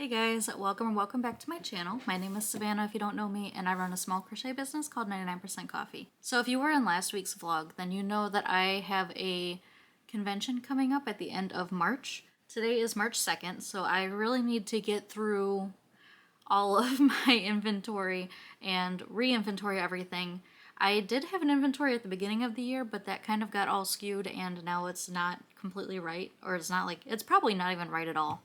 Hey guys, welcome and welcome back to my channel. My name is Savannah if you don't know me, and I run a small crochet business called 99% Coffee. So if you were in last week's vlog, then you know that I have a convention coming up at the end of March. Today is March 2nd, so I really need to get through all of my inventory and re-inventory everything. I did have an inventory at the beginning of the year, but that kind of got all skewed and now it's not completely right, or it's probably not even right at all.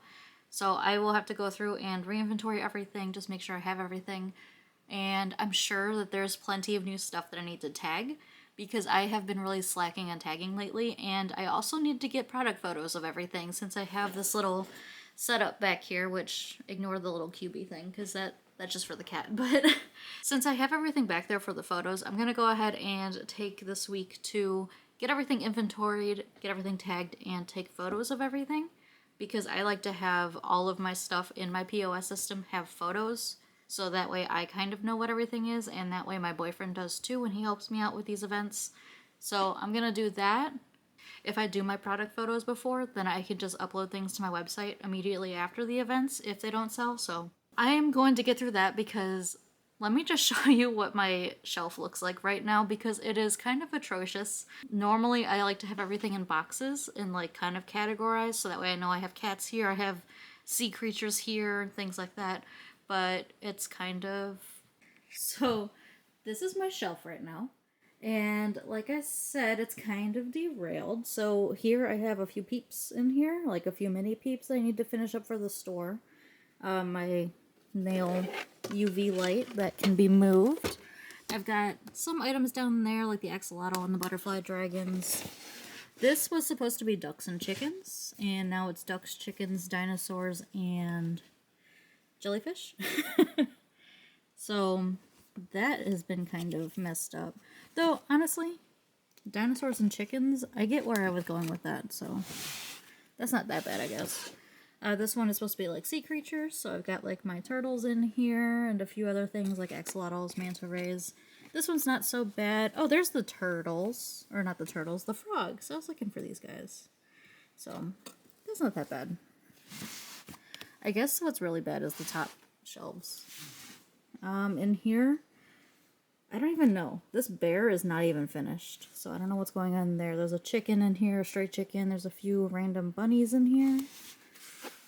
So I will have to go through and re-inventory everything, just make sure I have everything. And I'm sure that there's plenty of new stuff that I need to tag because I have been really slacking on tagging lately. And I also need to get product photos of everything since I have this little setup back here, which ignore the little cubey thing because that's just for the cat. But since I have everything back there for the photos, I'm going to go ahead and take this week to get everything inventoried, get everything tagged, and take photos of everything. Because I like to have all of my stuff in my POS system have photos, so that way I kind of know what everything is, and that way my boyfriend does too when he helps me out with these events. So I'm gonna do that. If I do my product photos before, then I can just upload things to my website immediately after the events if they don't sell. So I am going to get through that because let me just show you what my shelf looks like right now because it is kind of atrocious. Normally I like to have everything in boxes and like kind of categorized so that way I know I have cats here, I have sea creatures here, and things like that. But it's kind of... So this is my shelf right now. And like I said, it's kind of derailed. So here I have a few peeps in here, like a few mini peeps I need to finish up for the store. My nail UV light that can be moved. I've got some items down there like the axolotl and the butterfly dragons. This was supposed to be ducks and chickens, and now it's ducks, chickens, dinosaurs, and jellyfish. So that has been kind of messed up. Though, honestly, dinosaurs and chickens, I get where I was going with that, so that's not that bad, I guess. This one is supposed to be like sea creatures, so I've got like my turtles in here and a few other things like axolotls, manta rays. This one's not so bad. Oh, there's the turtles. Or not the turtles, the frogs. I was looking for these guys. So, that's not that bad. I guess what's really bad is the top shelves. In here, I don't even know. This bear is not even finished, so I don't know what's going on there. There's a chicken in here, a stray chicken. There's a few random bunnies in here.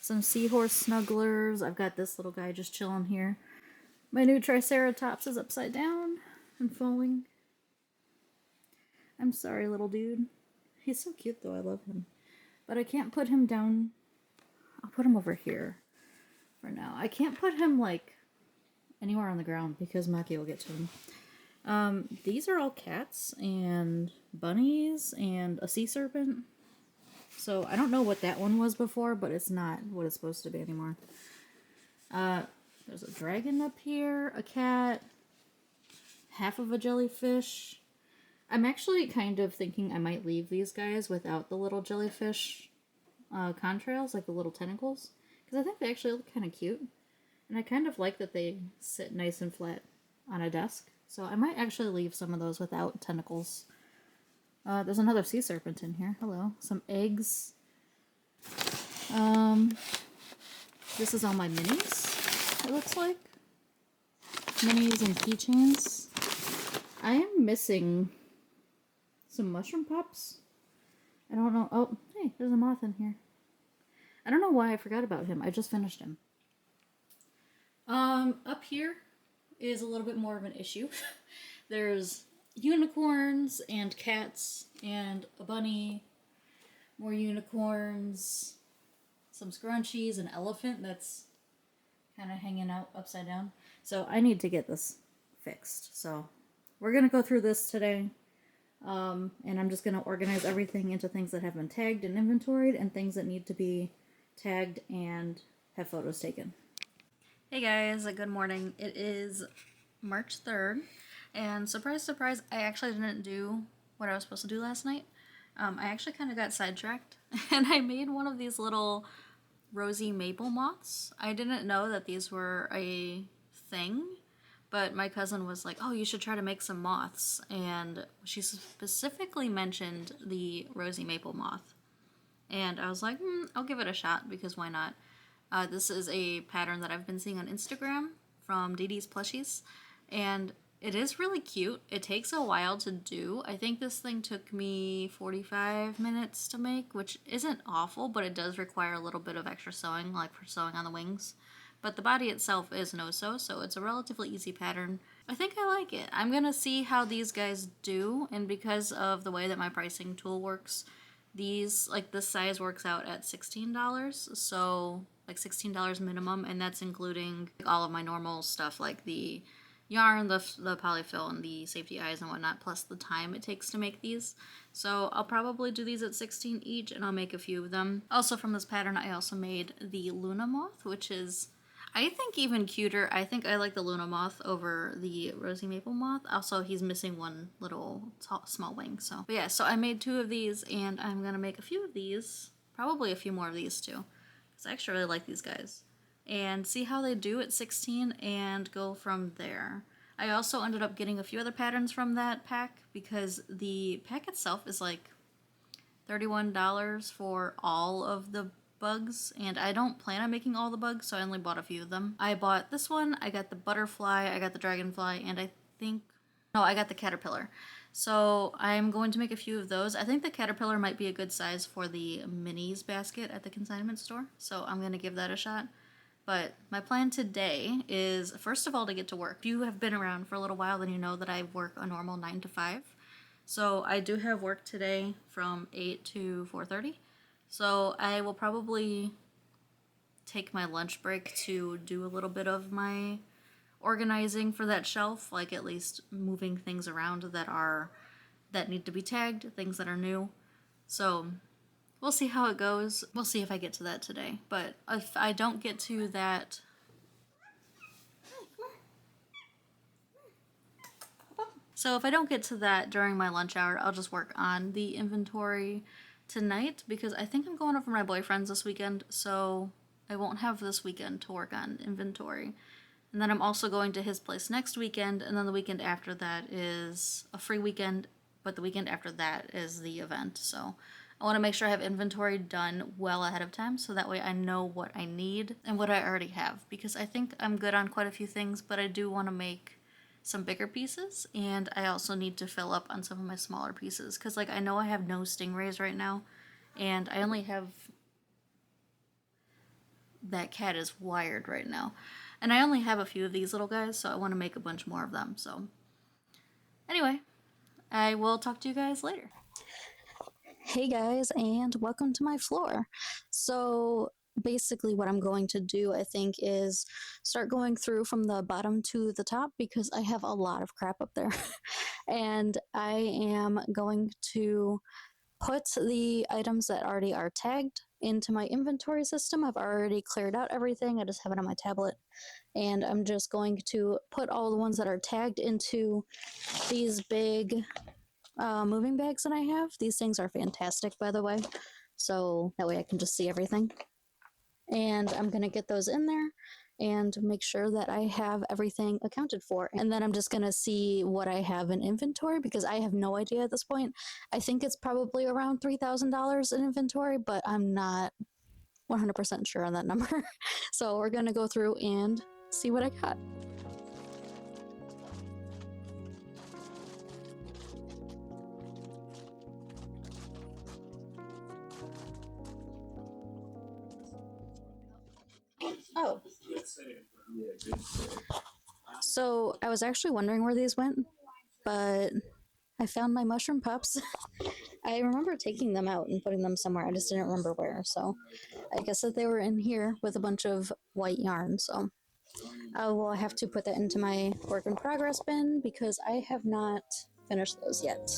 Some seahorse snugglers. I've got this little guy just chilling here. My new triceratops is upside down and falling. I'm sorry, little dude. He's so cute though, I love him. But I can't put him down. I'll put him over here for now. I can't put him like anywhere on the ground because Maki will get to him. These are all cats and bunnies and a sea serpent. So I don't know what that one was before, but it's not what it's supposed to be anymore. There's a dragon up here, a cat, half of a jellyfish. I'm actually kind of thinking I might leave these guys without the little jellyfish contrails, like the little tentacles, because I think they actually look kind of cute. And I kind of like that they sit nice and flat on a desk. So I might actually leave some of those without tentacles. There's another sea serpent in here. Hello. Some eggs. This is all my minis, it looks like. Minis and keychains. I am missing some mushroom pops. I don't know. Oh, hey, there's a moth in here. I don't know why I forgot about him. I just finished him. Up here is a little bit more of an issue. There's unicorns and cats and a bunny, more unicorns, some scrunchies, an elephant that's kind of hanging out upside down. So I need to get this fixed. So we're going to go through this today. And I'm just going to organize everything into things that have been tagged and inventoried and things that need to be tagged and have photos taken. Hey guys, good morning. It is March 3rd. And surprise, surprise, I actually didn't do what I was supposed to do last night. I actually kind of got sidetracked, and I made one of these little rosy maple moths. I didn't know that these were a thing, but my cousin was like, oh, you should try to make some moths, and she specifically mentioned the rosy maple moth. And I was like, I'll give it a shot, because why not? This is a pattern that I've been seeing on Instagram from Dee Dee's Plushies, and it is really cute. It takes a while to do. I think this thing took me 45 minutes to make, which isn't awful, but it does require a little bit of extra sewing, like for sewing on the wings. But the body itself is no-sew, so it's a relatively easy pattern. I think I like it. I'm gonna see how these guys do, and because of the way that my pricing tool works, these, like this size works out at $16, so like $16 minimum, and that's including all of my normal stuff like the yarn, the polyfill, and the safety eyes and whatnot, plus the time it takes to make these. So I'll probably do these at 16 each, and I'll make a few of them. Also from this pattern, I also made the Luna Moth, which is, I think, even cuter. I think I like the Luna Moth over the Rosy Maple Moth. Also, he's missing one little small wing. So, but yeah, so I made 2 of these, and I'm gonna make a few of these. Probably a few more of these too, because I actually really like these guys. And see how they do at 16 and go from there. I also ended up getting a few other patterns from that pack because the pack itself is like $31 for all of the bugs, and I don't plan on making all the bugs, so I only bought a few of them. I bought this one, I got the butterfly, I got the dragonfly, and I got the caterpillar. So I'm going to make a few of those. I think the caterpillar might be a good size for the minis basket at the consignment store, so I'm going to give that a shot. But my plan today is, first of all, to get to work. If you have been around for a little while, then you know that I work a normal 9 to 5. So I do have work today from 8 to 4:30. So I will probably take my lunch break to do a little bit of my organizing for that shelf, like at least moving things around that need to be tagged, things that are new. So we'll see how it goes. We'll see if I get to that today. But if I don't get to that, during my lunch hour, I'll just work on the inventory tonight, because I think I'm going over my boyfriend's this weekend, so I won't have this weekend to work on inventory. And then I'm also going to his place next weekend, and then the weekend after that is a free weekend, but the weekend after that is the event. So I want to make sure I have inventory done well ahead of time, so that way I know what I need and what I already have, because I think I'm good on quite a few things, but I do want to make some bigger pieces, and I also need to fill up on some of my smaller pieces, because like I know I have no stingrays right now, and I only have, that cat is wired right now, and I only have a few of these little guys, so I want to make a bunch more of them. So anyway, I will talk to you guys later. Hey guys, and welcome to my floor. So basically what I'm going to do, I think, is start going through from the bottom to the top, because I have a lot of crap up there. And I am going to put the items that already are tagged into my inventory system. I've already cleared out everything. I just have it on my tablet. And I'm just going to put all the ones that are tagged into these big moving bags that I have. These things are fantastic, by the way, so that way I can just see everything. And I'm gonna get those in there and make sure that I have everything accounted for. And then I'm just gonna see what I have in inventory, because I have no idea at this point. I think it's probably around $3,000 in inventory, but I'm not 100% sure on that number. So we're gonna go through and see what I got. Oh. So I was actually wondering where these went, but I found my mushroom pups. I remember taking them out and putting them somewhere. I just didn't remember where. So I guess that they were in here with a bunch of white yarn. So I will have to put that into my work in progress bin, because I have not finished those yet.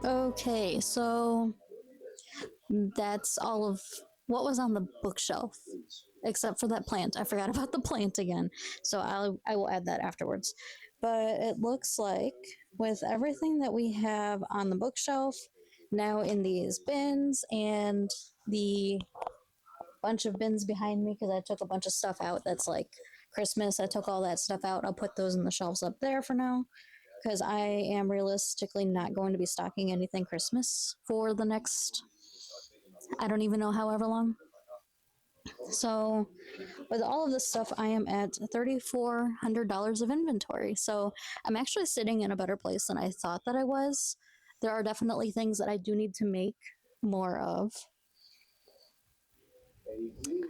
Okay, so that's all of what was on the bookshelf, except for that plant. I forgot about the plant again, so I will add that afterwards. But it looks like with everything that we have on the bookshelf now in these bins and the bunch of bins behind me because I took a bunch of stuff out that's like Christmas. I took all that stuff out. I'll put those in the shelves up there for now because I am realistically not going to be stocking anything Christmas for the next, I don't even know however long. So, with all of this stuff, I am at $3,400 of inventory. So, I'm actually sitting in a better place than I thought that I was. There are definitely things that I do need to make more of.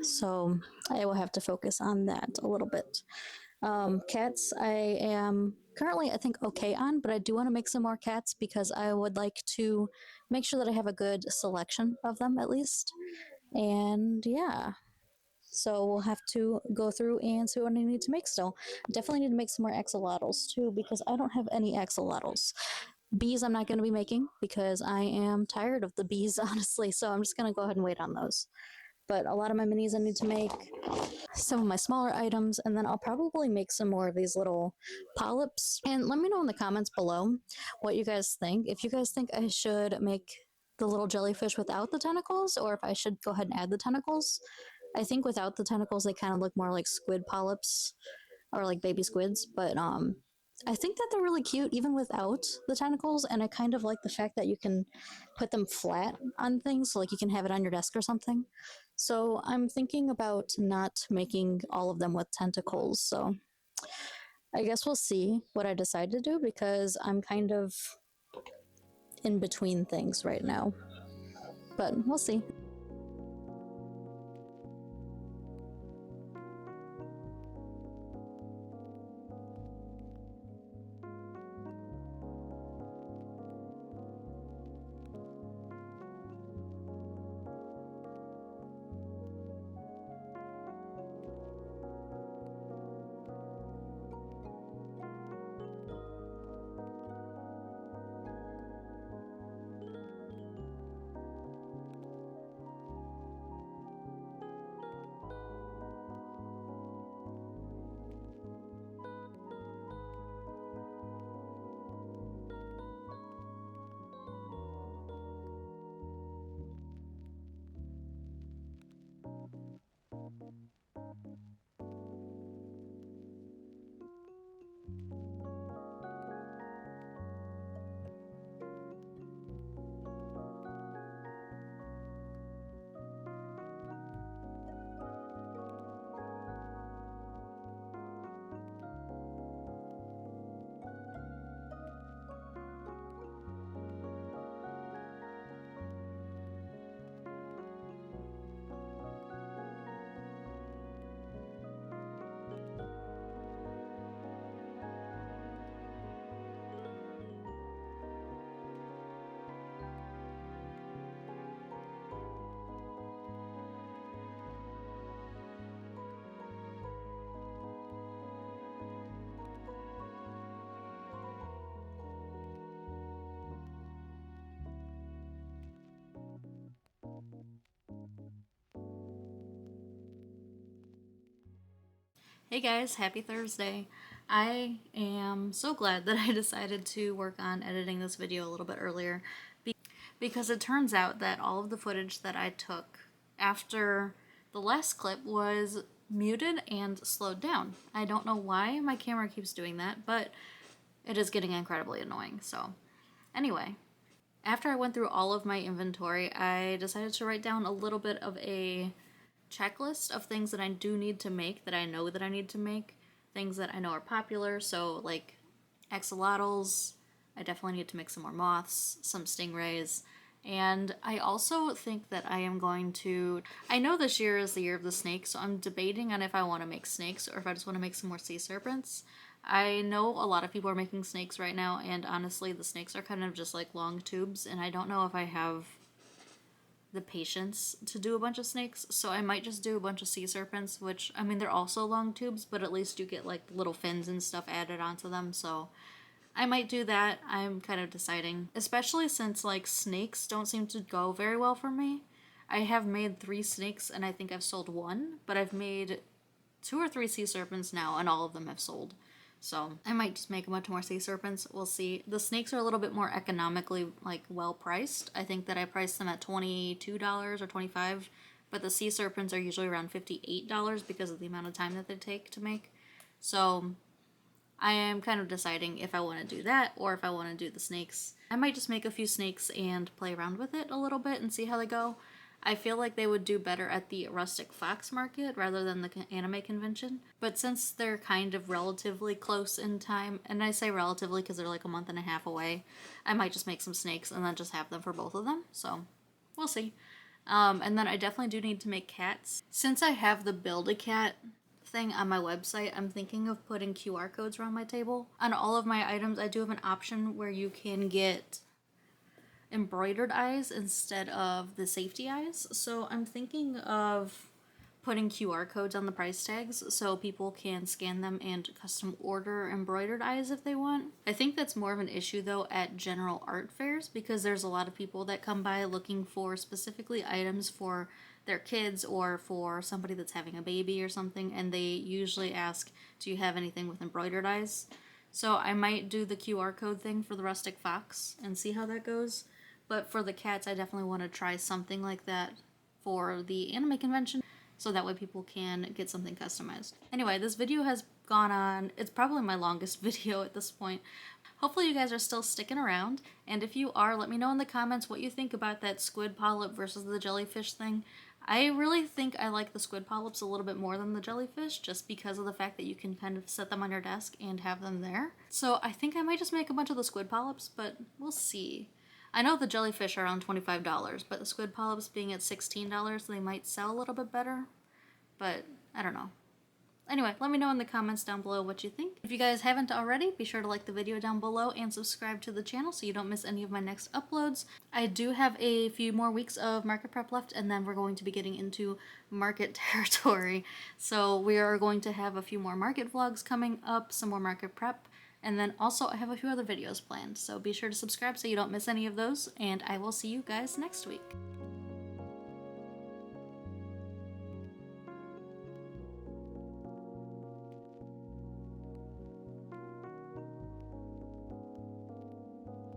So, I will have to focus on that a little bit. Cats, I am currently, I think, okay on, but I do want to make some more cats because I would like to make sure that I have a good selection of them at least. And yeah, so we'll have to go through and see what I need to make still. Definitely need to make some more axolotls too because I don't have any axolotls. Bees I'm not going to be making because I am tired of the bees, honestly. So I'm just going to go ahead and wait on those. But a lot of my minis I need to make, some of my smaller items, and then I'll probably make some more of these little polyps. And let me know in the comments below what you guys think. If you guys think I should make the little jellyfish without the tentacles, or if I should go ahead and add the tentacles. I think without the tentacles, they kind of look more like squid polyps or like baby squids, but I think that they're really cute even without the tentacles, and I kind of like the fact that you can put them flat on things, so like you can have it on your desk or something. So I'm thinking about not making all of them with tentacles. So I guess we'll see what I decide to do because I'm kind of in between things right now. But we'll see. Hey guys, happy Thursday. I am so glad that I decided to work on editing this video a little bit earlier because it turns out that all of the footage that I took after the last clip was muted and slowed down. I don't know why my camera keeps doing that, but it is getting incredibly annoying. So anyway, after I went through all of my inventory, I decided to write down a little bit of a checklist of things that I do need to make, that I know that I need to make, things that I know are popular. So like axolotls, I definitely need to make some more moths, some stingrays, and I also think that I am going to, I know this year is the year of the snake, so I'm debating on if I want to make snakes or if I just want to make some more sea serpents. I know a lot of people are making snakes right now, and honestly the snakes are kind of just like long tubes, and I don't know if I have the patience to do a bunch of snakes, so I might just do a bunch of sea serpents, which, I mean, they're also long tubes, but at least you get like little fins and stuff added onto them, so I might do that. I'm kind of deciding, especially since like snakes don't seem to go very well for me. I have made 3 snakes and I think I've sold 1, but I've made 2 or 3 sea serpents now and all of them have sold. So I might just make a bunch more sea serpents. We'll see. The snakes are a little bit more economically like well priced. I think that I priced them at $22 or $25, but the sea serpents are usually around $58 because of the amount of time that they take to make. So I am kind of deciding if I want to do that or if I want to do the snakes. I might just make a few snakes and play around with it a little bit and see how they go. I feel like they would do better at the rustic fox market rather than the anime convention. But since they're kind of relatively close in time, and I say relatively because they're like a month and a half away, I might just make some snakes and then just have them for both of them. So we'll see. And then I definitely do need to make cats. Since I have the Build-A-Cat thing on my website, I'm thinking of putting QR codes around my table. On all of my items, I do have an option where you can get embroidered eyes instead of the safety eyes. So I'm thinking of putting QR codes on the price tags so people can scan them and custom order embroidered eyes if they want. I think that's more of an issue though at general art fairs because there's a lot of people that come by looking for specifically items for their kids or for somebody that's having a baby or something, and they usually ask, do you have anything with embroidered eyes? So I might do the QR code thing for the rustic fox and see how that goes. But for the cats, I definitely want to try something like that for the anime convention so that way people can get something customized. Anyway, this video has gone on. It's probably my longest video at this point. Hopefully you guys are still sticking around, and if you are, let me know in the comments what you think about that squid polyp versus the jellyfish thing. I really think I like the squid polyps a little bit more than the jellyfish just because of the fact that you can kind of set them on your desk and have them there. So I think I might just make a bunch of the squid polyps, but we'll see. I know the jellyfish are around $25, but the squid polyps being at $16, they might sell a little bit better, but I don't know. Anyway, let me know in the comments down below what you think. If you guys haven't already, be sure to like the video down below and subscribe to the channel so you don't miss any of my next uploads. I do have a few more weeks of market prep left, and then we're going to be getting into market territory. So we are going to have a few more market vlogs coming up, some more market prep, and then also I have a few other videos planned. So be sure to subscribe so you don't miss any of those, and I will see you guys next week.